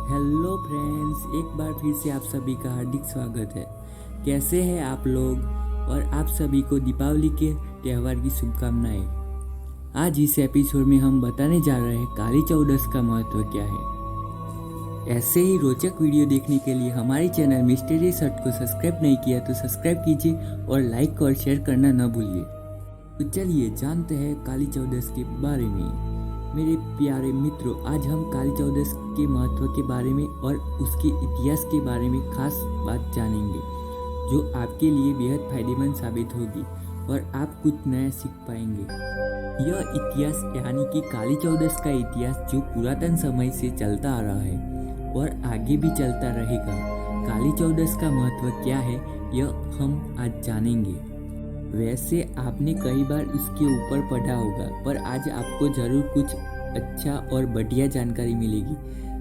Hello friends, एक बार फिर से आप सभी का हार्दिक स्वागत है। कैसे हैं आप लोग? और आप सभी को दीपावली के त्यौहार की शुभकामनाएं। आज इस एपिसोड में हम बताने जा रहे हैं काली चौदस का महत्व क्या है। ऐसे ही रोचक वीडियो देखने के लिए हमारे चैनल मिस्टीरियस हट को सब्सक्राइब नहीं किया तो सब्सक्राइब कीजिए और लाइक और शेयर करना न भूलिए। तो चलिए जानते हैं काली चौदस के बारे में। मेरे प्यारे मित्रों, आज हम काली चौदस के महत्व के बारे में और उसके इतिहास के बारे में खास बात जानेंगे, जो आपके लिए बेहद फायदेमंद साबित होगी और आप कुछ नया सीख पाएंगे। यह इतिहास यानी कि काली चौदस का इतिहास जो पुरातन समय से चलता आ रहा है और आगे भी चलता रहेगा। काली चौदस का महत्व क्या है, यह हम आज जानेंगे। वैसे आपने कई बार इसके ऊपर पढ़ा होगा, पर आज आपको जरूर कुछ अच्छा और बढ़िया जानकारी मिलेगी,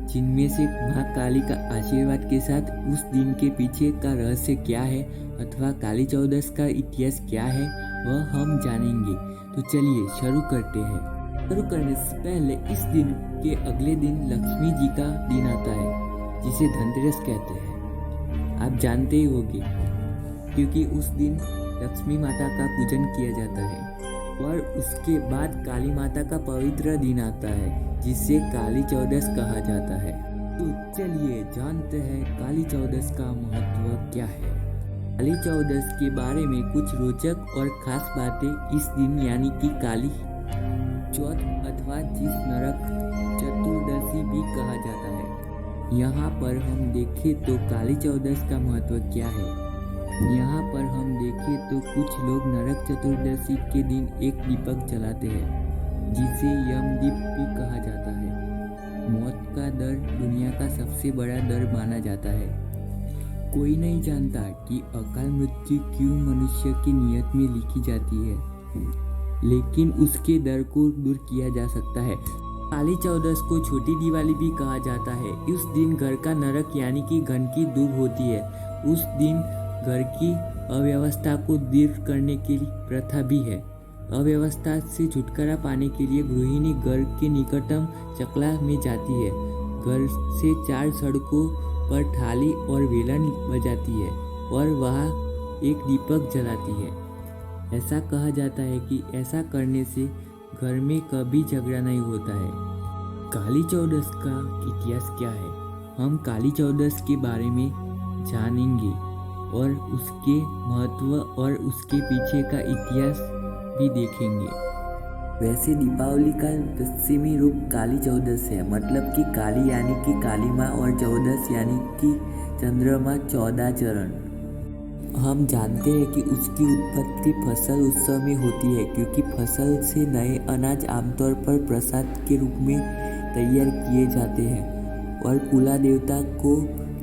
जिनमें से माँ काली का आशीर्वाद के साथ उस दिन के पीछे का रहस्य क्या है अथवा काली चौदस का इतिहास क्या है, वह हम जानेंगे। तो चलिए शुरू करते हैं। शुरू करने से पहले इस दिन के अगले दिन लक्ष्मी जी का दिन आता है, जिसे धनतेरस कहते हैं। आप जानते ही होंगे, क्योंकि उस दिन लक्ष्मी माता का पूजन किया जाता है। और उसके बाद काली माता का पवित्र दिन आता है, जिसे काली चौदस कहा जाता है। तो चलिए जानते हैं काली चौदस का महत्व क्या है। काली चौदस के बारे में कुछ रोचक और खास बातें इस दिन यानी कि काली चौथ अथवा जिस नरक चतुर्दशी भी कहा जाता है। यहाँ पर हम देखें तो काली चौदस का महत्व क्या है। यहाँ पर हम देखें तो कुछ लोग नरक चतुर्दशी के दिन एक दीपक जलाते हैं, जिसे यमदीप भी कहा जाता है। मौत का डर दुनिया का सबसे बड़ा डर माना जाता है। कोई नहीं जानता कि अकाल मृत्यु क्यों मनुष्य की नियत में लिखी जाती है, लेकिन उसके डर को दूर किया जा सकता है। काली चौदस को छोटी दिवाली भी कहा जाता है। उस दिन घर का नरक यानी कि गंदगी दूर होती है। उस दिन घर की अव्यवस्था को दूर करने की प्रथा भी है। अव्यवस्था से छुटकारा पाने के लिए गृहिणी घर के निकटतम चकला में जाती है। घर से 4 सड़कों पर थाली और वेलन बजाती है और वहाँ एक दीपक जलाती है। ऐसा कहा जाता है कि ऐसा करने से घर में कभी झगड़ा नहीं होता है। काली चौदस का इतिहास क्या है, हम काली चौदस के बारे में जानेंगे और उसके महत्व और उसके पीछे का इतिहास भी देखेंगे। वैसे दीपावली का पश्चिमी रूप काली चौदस है, मतलब कि काली यानी कि काली माँ और चौदस यानी कि चंद्रमा 14 चरण। हम जानते हैं कि उसकी उत्पत्ति फसल उत्सव में होती है, क्योंकि फसल से नए अनाज आमतौर पर प्रसाद के रूप में तैयार किए जाते हैं और कुला देवता को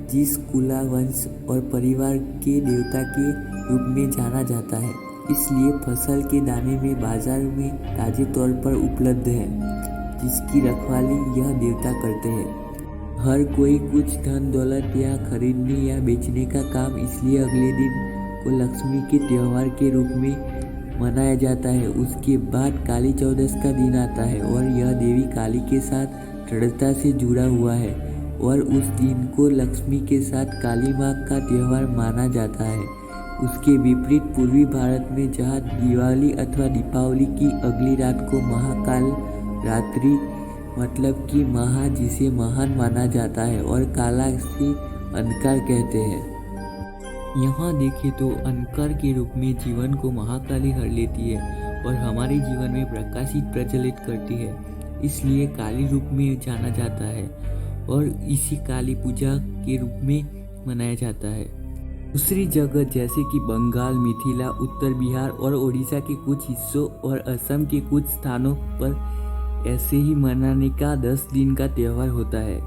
जिस कुला वंश और परिवार के देवता के रूप में जाना जाता है, इसलिए फसल के दाने में बाजार में ताजे तौर पर उपलब्ध है, जिसकी रखवाली यह देवता करते हैं। हर कोई कुछ धन दौलत या खरीदने या बेचने का काम, इसलिए अगले दिन को लक्ष्मी के त्यौहार के रूप में मनाया जाता है। उसके बाद काली चौदस का दिन आता है और यह देवी काली के साथ दृढ़ता से जुड़ा हुआ है और उस दिन को लक्ष्मी के साथ काली माँ का त्यौहार माना जाता है। उसके विपरीत पूर्वी भारत में जहाँ दिवाली अथवा दीपावली की अगली रात को महाकाल रात्रि मतलब कि महा जिसे महान माना जाता है और काला से अंधकार कहते हैं। यहाँ देखें तो अंधकार के रूप में जीवन को महाकाली हर लेती है और हमारे जीवन में प्रकाशित प्रज्वलित करती है, इसलिए काली रूप में जाना जाता है और इसी काली पूजा के रूप में मनाया जाता है। दूसरी जगह जैसे कि बंगाल, मिथिला, उत्तर बिहार और उड़ीसा के कुछ हिस्सों और असम के कुछ स्थानों पर ऐसे ही मनाने का 10 दिन का त्यौहार होता है।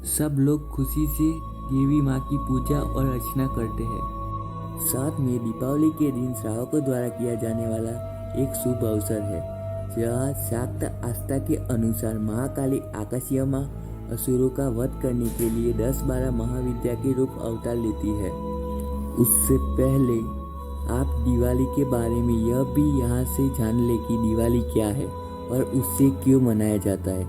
सब लोग खुशी से देवी माँ की पूजा और अर्चना करते हैं। साथ में दीपावली के दिन श्रावकों द्वारा किया जाने वाला एक शुभ अवसर है, जहाँ शाक्त आस्था के अनुसार महाकाली आकाशीय माँ असुरों का वध करने के लिए 10-12 महाविद्या के रूप अवतार लेती है। उससे पहले आप दिवाली के बारे में यह भी यहाँ से जान ले कि दिवाली क्या है और उससे क्यों मनाया जाता है।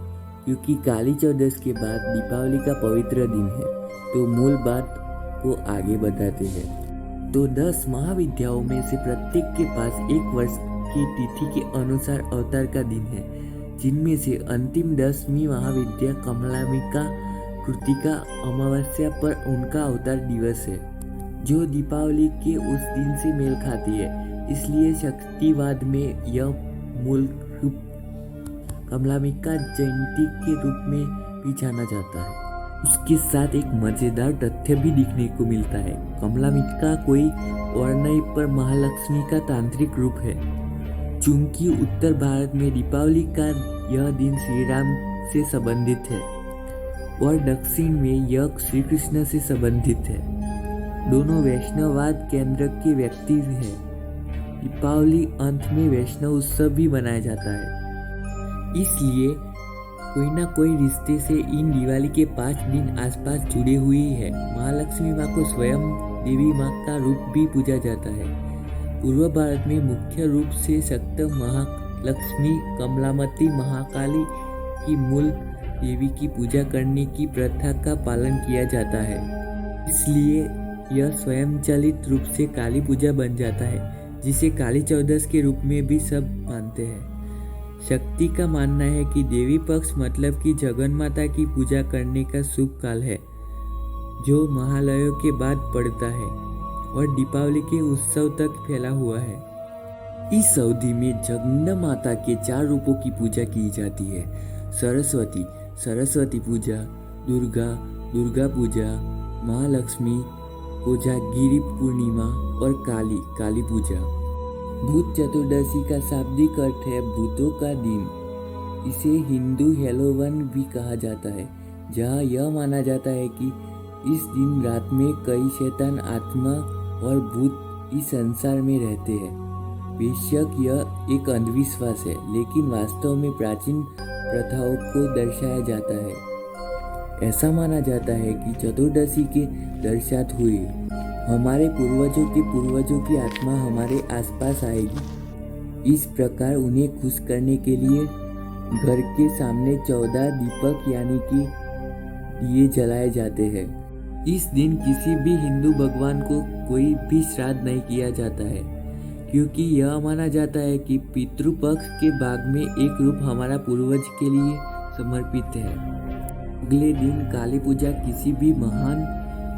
क्योंकि काली चौदस के बाद दीपावली का पवित्र दिन है, तो मूल बात को आगे बढ़ाते हैं। तो 10 महाविद्याओं में से प्रत्येक के पास एक वर्ष की तिथि के अनुसार अवतार का दिन है, जिनमें से अंतिम 10वीं महाविद्या कमलामिका कृतिका अमावस्या पर उनका अवतार दिवस है, जो दीपावली के उस दिन से मेल खाती है। इसलिए शक्तिवाद में यह मूल रूप कमलामिका जयंती के रूप में भी जाना जाता है। उसके साथ एक मजेदार तथ्य भी दिखने को मिलता है। कमलामिका कोई और नहीं पर महालक्ष्मी का तांत्रिक रूप है। चूंकि उत्तर भारत में दीपावली का यह दिन श्री राम से संबंधित है और दक्षिण में यह श्री कृष्ण से संबंधित है। दोनों वैष्णववाद केंद्र के व्यक्ति हैं। दीपावली अंत में वैष्णव उत्सव भी मनाया जाता है, इसलिए कोई ना कोई रिश्ते से इन दिवाली के 5 दिन आसपास जुड़े हुए हैं। महालक्ष्मी माँ को स्वयं देवी माँ का रूप भी पूजा जाता है। पूर्व भारत में मुख्य रूप से शक्त महालक्ष्मी, कमलामती, महाकाली की मूल देवी की पूजा करने की प्रथा का पालन किया जाता है। इसलिए यह स्वयंचालित रूप से काली पूजा बन जाता है, जिसे काली चौदस के रूप में भी सब मानते हैं। शक्ति का मानना है कि देवी पक्ष मतलब कि जगन माता की पूजा करने का शुभ काल है, जो महालयों के बाद पड़ता है और दीपावली के उत्सव तक फैला हुआ है। इस अवधि में जगन माता के 4 रूपों की पूजा की जाती है: सरस्वती, सरस्वती पूजा, दुर्गा, दुर्गा पूजा, महालक्ष्मी, कोजागिरी पूर्णिमा और काली, काली पूजा। भूत चतुर्दशी का शाब्दिक अर्थ है भूतों का दिन। इसे हिंदू हैलोवीन भी कहा जाता है, जहाँ यह माना जाता है कि इस दिन रात में कई शैतान आत्मा और भूत इस संसार में रहते हैं। बेशक यह एक अंधविश्वास है, लेकिन वास्तव में प्राचीन प्रथाओं को दर्शाया जाता है। ऐसा माना जाता है कि चतुर्दशी के दर्शात हुए हमारे पूर्वजों की आत्मा हमारे आसपास आएगी। इस प्रकार उन्हें खुश करने के लिए घर के सामने 14 दीपक यानी कि दिए जलाए जाते हैं। इस दिन किसी भी हिंदू भगवान को कोई भी श्राद्ध नहीं किया जाता है, क्योंकि यह माना जाता है कि पितृपक्ष के भाग में एक रूप हमारा पूर्वज के लिए समर्पित है। अगले दिन काली पूजा किसी भी महान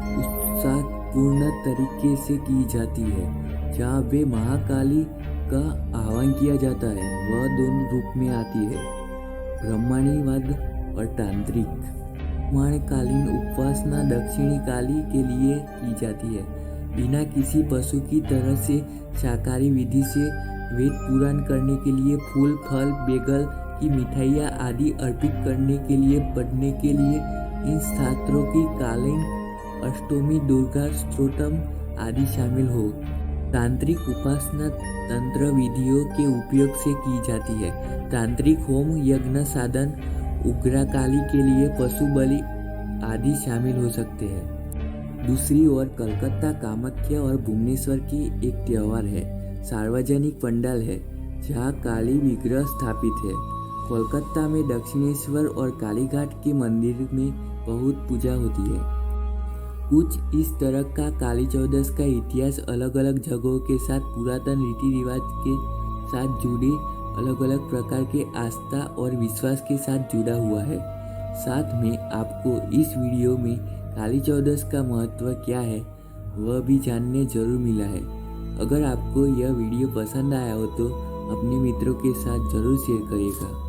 उत्साहपूर्ण तरीके से की जाती है। जहाँ वे महाकाली का आह्वान किया जाता है, वह दोनों रूप में आती है: ब्राह्मणीवाद और तांत्रिक। ब्राह्मणकालीन उपासना दक्षिणी काली के लिए की जाती है। बिना किसी पशु की तरह से शाकाहारी विधि से वेद पुराण करने के लिए फूल, फल, बेगल की मिठाइयाँ आदि अर्पित करने के लिए पढ़ने के लिए इन शास्त्रों की कालीन अष्टमी, दुर्गा स्तोत्रम आदि शामिल हो। तांत्रिक उपासना तंत्र विधियों के उपयोग से की जाती है। तांत्रिक होम, यज्ञ, साधन, उग्रकाली के लिए पशु बलि आदि शामिल हो सकते हैं। दूसरी ओर कलकत्ता कामाख्या और भुवनेश्वर की एक त्योहार है। सार्वजनिक पंडाल है जहाँ काली विग्रह स्थापित है। कोलकाता में दक्षिणेश्वर और कालीघाट के मंदिर में बहुत पूजा होती है। कुछ इस तरह का काली चौदस का इतिहास अलग अलग जगहों के साथ पुरातन रीति रिवाज के साथ जुड़े अलग अलग प्रकार के आस्था और विश्वास के साथ जुड़ा हुआ है। साथ में आपको इस वीडियो में काली चौदस का महत्व क्या है वह भी जानने जरूर मिला है। अगर आपको यह वीडियो पसंद आया हो तो अपने मित्रों के साथ जरूर शेयर करिएगा।